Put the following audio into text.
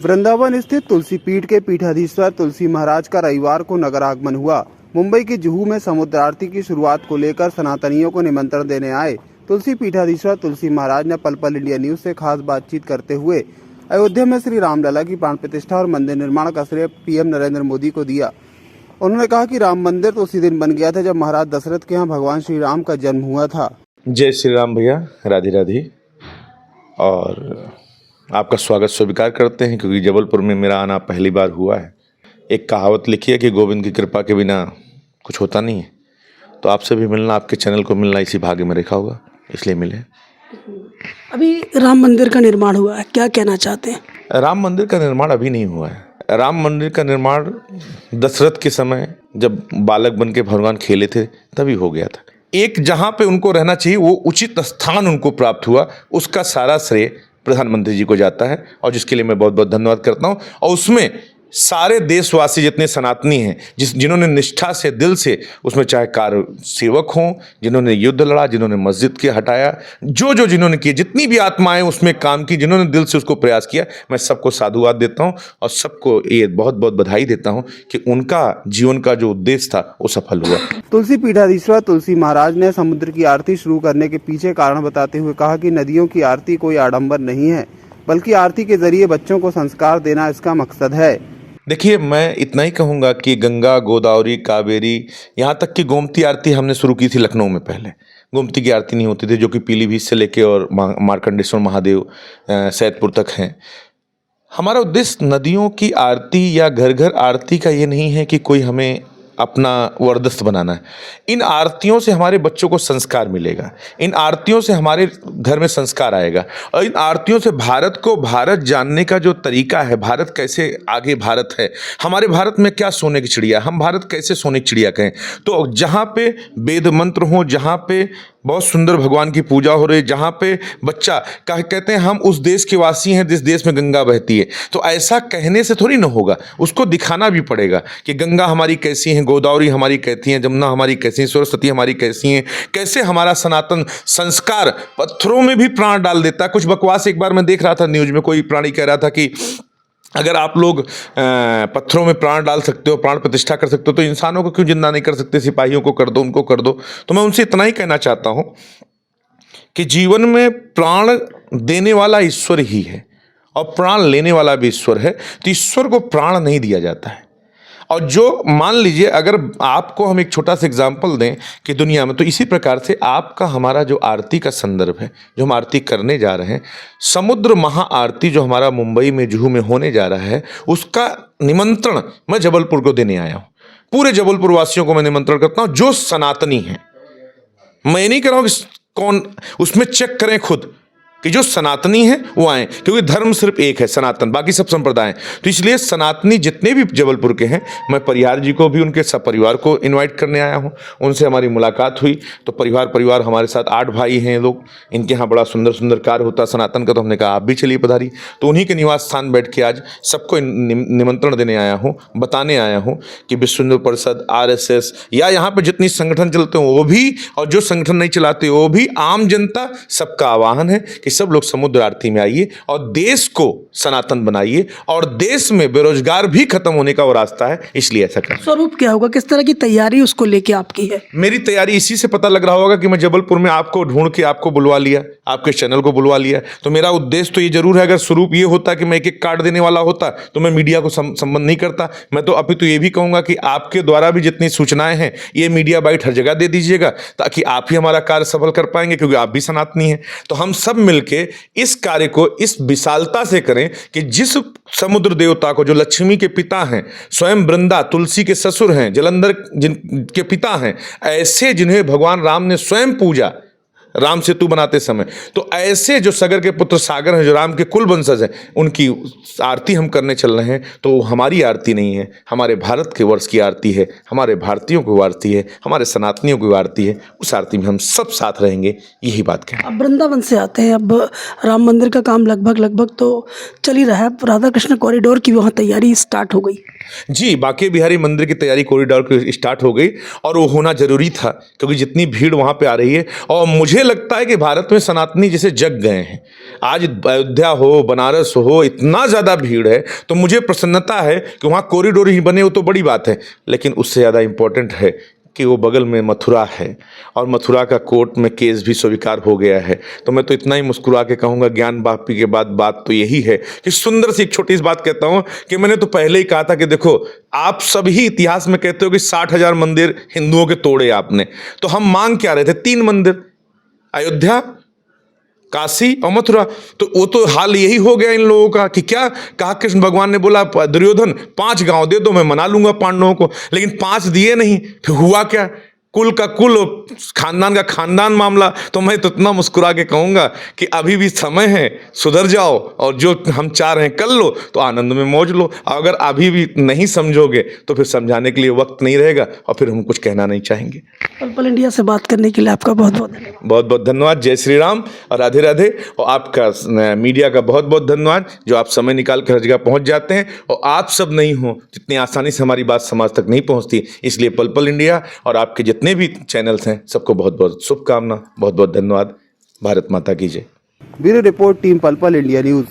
वृंदावन स्थित तुलसी पीठ के पीठाधीश्वर तुलसी महाराज का रविवार को नगर आगमन हुआ। मुंबई के जुहू में समुद्र आरती की शुरुआत को लेकर सनातनियों को निमंत्रण देने आए तुलसी पीठाधीश्वर तुलसी महाराज ने पल पल इंडिया न्यूज से खास बातचीत करते हुए अयोध्या में श्री रामलला की प्राण प्रतिष्ठा और मंदिर निर्माण का श्रेय पीएम नरेंद्र मोदी को दिया। उन्होंने कहा कि राम मंदिर तो उसी दिन बन गया था जब महाराज दशरथ के यहाँ भगवान श्री राम का जन्म हुआ था। जय श्री राम भैया, राधे राधे। और आपका स्वागत स्वीकार करते हैं क्योंकि जबलपुर में मेरा आना पहली बार हुआ है। एक कहावत लिखी है कि गोविंद की कृपा के बिना कुछ होता नहीं है, तो आपसे भी मिलना, आपके चैनल को मिलना इसी भाग्य में लिखा होगा, इसलिए मिले। अभी राम मंदिर का निर्माण हुआ है, क्या कहना चाहते हैं? राम मंदिर का निर्माण अभी नहीं हुआ है। राम मंदिर का निर्माण दशरथ के समय जब बालक बन के भगवान खेले थे तभी हो गया था। एक जहाँ पे उनको रहना चाहिए वो उचित स्थान उनको प्राप्त हुआ, उसका सारा श्रेय प्रधानमंत्री जी को जाता है और जिसके लिए मैं बहुत बहुत धन्यवाद करता हूँ। और उसमें सारे देशवासी जितने सनातनी हैं, जिन्होंने निष्ठा से दिल से, उसमें चाहे कार सेवक हों, जिन्होंने युद्ध लड़ा, जिन्होंने मस्जिद के हटाया, जिन्होंने किए, जितनी भी आत्माएं उसमें काम की, जिन्होंने दिल से उसको प्रयास किया, मैं सबको साधुवाद देता हूं और सबको ये बहुत बहुत बधाई देता हूं कि उनका जीवन का जो उद्देश्य था वो सफल हुआ। तुलसी पीठाधीश्वर तुलसी महाराज ने समुद्र की आरती शुरू करने के पीछे कारण बताते हुए कहा कि नदियों की आरती कोई आडंबर नहीं है, बल्कि आरती के जरिए बच्चों को संस्कार देना इसका मकसद है। देखिए, मैं इतना ही कहूँगा कि गंगा, गोदावरी, कावेरी, यहाँ तक कि गोमती आरती हमने शुरू की थी लखनऊ में। पहले गोमती की आरती नहीं होती थी, जो कि पीलीभीत से लेके और मार्कंडेश्वर महादेव सैदपुर तक हैं। हमारा उद्देश्य नदियों की आरती या घर घर आरती का ये नहीं है कि कोई हमें अपना वरदस्त बनाना है। इन आरतियों से हमारे बच्चों को संस्कार मिलेगा, इन आरतियों से हमारे घर में संस्कार आएगा और इन आरतियों से भारत को भारत जानने का जो तरीका है, भारत कैसे आगे भारत है, हमारे भारत में क्या सोने की चिड़िया, हम भारत कैसे सोने की चिड़िया कहें। तो जहाँ पे वेद मंत्र हो, जहाँ पे बहुत सुंदर भगवान की पूजा हो रही, जहाँ पे बच्चा कहते हैं हम उस देश के वासी हैं जिस देश में गंगा बहती है, तो ऐसा कहने से थोड़ी ना होगा, उसको दिखाना भी पड़ेगा कि गंगा हमारी कैसी है, गोदावरी हमारी कैसी है, जमुना हमारी कैसी है, सरस्वती हमारी कैसी है, कैसे हमारा सनातन संस्कार पत्थरों में भी प्राण डाल देता है। कुछ बकवास एक बार मैं देख रहा था न्यूज में, कोई प्राणी कह रहा था कि अगर आप लोग पत्थरों में प्राण डाल सकते हो, प्राण प्रतिष्ठा कर सकते हो, तो इंसानों को क्यों जिंदा नहीं कर सकते, सिपाहियों को कर दो, उनको कर दो। तो मैं उनसे इतना ही कहना चाहता हूं कि जीवन में प्राण देने वाला ईश्वर ही है और प्राण लेने वाला भी ईश्वर है। तो ईश्वर को प्राण नहीं दिया जाता है। और जो मान लीजिए, अगर आपको हम एक छोटा सा एग्जाम्पल दें कि दुनिया में, तो इसी प्रकार से आपका हमारा जो आरती का संदर्भ है, जो हम आरती करने जा रहे हैं, समुद्र महा आरती जो हमारा मुंबई में जुहू में होने जा रहा है, उसका निमंत्रण मैं जबलपुर को देने आया हूँ। पूरे जबलपुर वासियों को मैं निमंत्रण करता हूँ जो सनातनी हैं। मैं नहीं कह रहा हूँ कि कौन, उसमें चेक करें खुद कि जो सनातनी है वो आए, क्योंकि धर्म सिर्फ एक है, सनातन, बाकी सब संप्रदाय। तो इसलिए सनातनी जितने भी जबलपुर के हैं, मैं परिहार जी को भी उनके सब परिवार को इनवाइट करने आया हूं। उनसे हमारी मुलाकात हुई तो परिवार हमारे साथ 8 भाई हैं लोग, इनके यहाँ बड़ा सुंदर सुंदर कार्य होता है सनातन का। तो हमने कहा आप भी चलिए पधारी। तो उन्हीं के निवास स्थान बैठ के आज सबको निमंत्रण देने आया हूँ, बताने आया हूँ कि विश्व हिंदू परिषद, RSS या यहाँ पर जितनी संगठन चलते हैं वो भी, और जो संगठन नहीं चलाते वो भी, आम जनता, सबका आह्वान है कि सब लोग समुद्र आरती में आइए और देश को सनातन बनाइए। और देश में बेरोजगार भी खत्म होने का वो रास्ता है, इसलिए ऐसा करें। स्वरूप क्या होगा, किस तरह की तैयारी उसको लेके आपकी है? मेरी तैयारी इसी से पता लग रहा होगा कि मैं जबलपुर में आपको ढूंढ के आपको बुलवा लिया, आपके चैनल को बुलवा लिया। तो मेरा उद्देश्य तो ये जरूर है, अगर स्वरूप ये होता कि मैं एक एक कार्ड देने वाला होता तो मैं मीडिया को संबंध नहीं करता। मैं तो अभी तो ये भी कहूंगा कि आपके द्वारा भी जितनी सूचनाएं हैं ये मीडिया बाइट हर जगह दे दीजिएगा, ताकि आप ही हमारा कार्य सफल कर पाएंगे, क्योंकि आप भी सनातनी हैं। तो हम सब मिलके इस कार्य को इस विशालता से करें कि जिस समुद्र देवता को, जो लक्ष्मी के पिता हैं, स्वयं वृंदा तुलसी के ससुर हैं, जलंधर जिनके पिता हैं, ऐसे जिन्हें भगवान राम ने स्वयं पूजा राम सेतु बनाते समय, तो ऐसे जो सगर के पुत्र सागर हैं, जो राम के कुल वंशज हैं, उनकी आरती हम करने चल रहे हैं। तो हमारी आरती नहीं है, हमारे भारत के वर्ष की आरती है, हमारे भारतीयों की आरती है, हमारे सनातनियों की आरती है। उस आरती में हम सब साथ रहेंगे, यही बात कहें। अब वृंदावन से आते हैं, अब राम मंदिर का काम लगभग तो चल ही रहा है, राधा कृष्ण कॉरिडोर की वहाँ तैयारी स्टार्ट हो गई। जी, बांके बिहारी मंदिर की तैयारी कॉरिडोर की स्टार्ट हो गई और वो होना जरूरी था, क्योंकि जितनी भीड़ वहाँ पे आ रही है, और मुझे मुझे लगता है कि भारत में सनातनी जैसे जग गए हैं। आज अयोध्या हो, बनारस हो, इतना ज़्यादा भीड़ है, तो मुझे प्रसन्नता है कि वहाँ कॉरिडोर ही बने, वो तो बड़ी बात है, लेकिन उससे ज़्यादा इम्पोर्टेंट है कि वो बगल में मथुरा है और मथुरा का कोर्ट में केस भी स्वीकार हो गया है। तो मैं तो इतना ही मुस्कुरा के कहूँगा, ज्ञान वापी के बाद बात तो यही है कि सुंदर सी एक छोटी सी बात कहता हूँ कि मैंने तो पहले ही कहा था कि देखो, आप सभी इतिहास में कहते हो कि 60,000 मंदिर हिंदुओं के तोड़े आपने, तो हम मांग क्या रहे थे? 3 मंदिर, अयोध्या, काशी और मथुरा। तो वो तो हाल यही हो गया इन लोगों का कि क्या कहा, कृष्ण भगवान ने बोला दुर्योधन 5 गांव दे दो, मैं मना लूंगा पांडवों को, लेकिन 5 दिए नहीं। फिर हुआ क्या? कुल का कुल, खानदान का खानदान मामला। तो मैं तो इतना मुस्कुरा के कहूँगा कि अभी भी समय है, सुधर जाओ और जो हम चाह रहे हैं कर लो, तो आनंद में मौज लो। अगर अभी भी नहीं समझोगे तो फिर समझाने के लिए वक्त नहीं रहेगा और फिर हम कुछ कहना नहीं चाहेंगे। पल पल इंडिया से बात करने के लिए आपका बहुत बहुत धन्यवाद। बहुत बहुत धन्यवाद। जय श्री राम और राधे राधे। और आपका मीडिया का बहुत बहुत धन्यवाद जो आप समय निकाल कर हर जगह पहुंच जाते हैं, और आप सब नहीं हो जितनी आसानी से हमारी बात समाज तक नहीं पहुंचती। इसलिए पल पल इंडिया और आपके जितने भी चैनल्स हैं सबको बहुत बहुत शुभकामना, बहुत बहुत धन्यवाद। भारत माता की जय। ब्यूरो रिपोर्ट, टीम पल पल इंडिया न्यूज।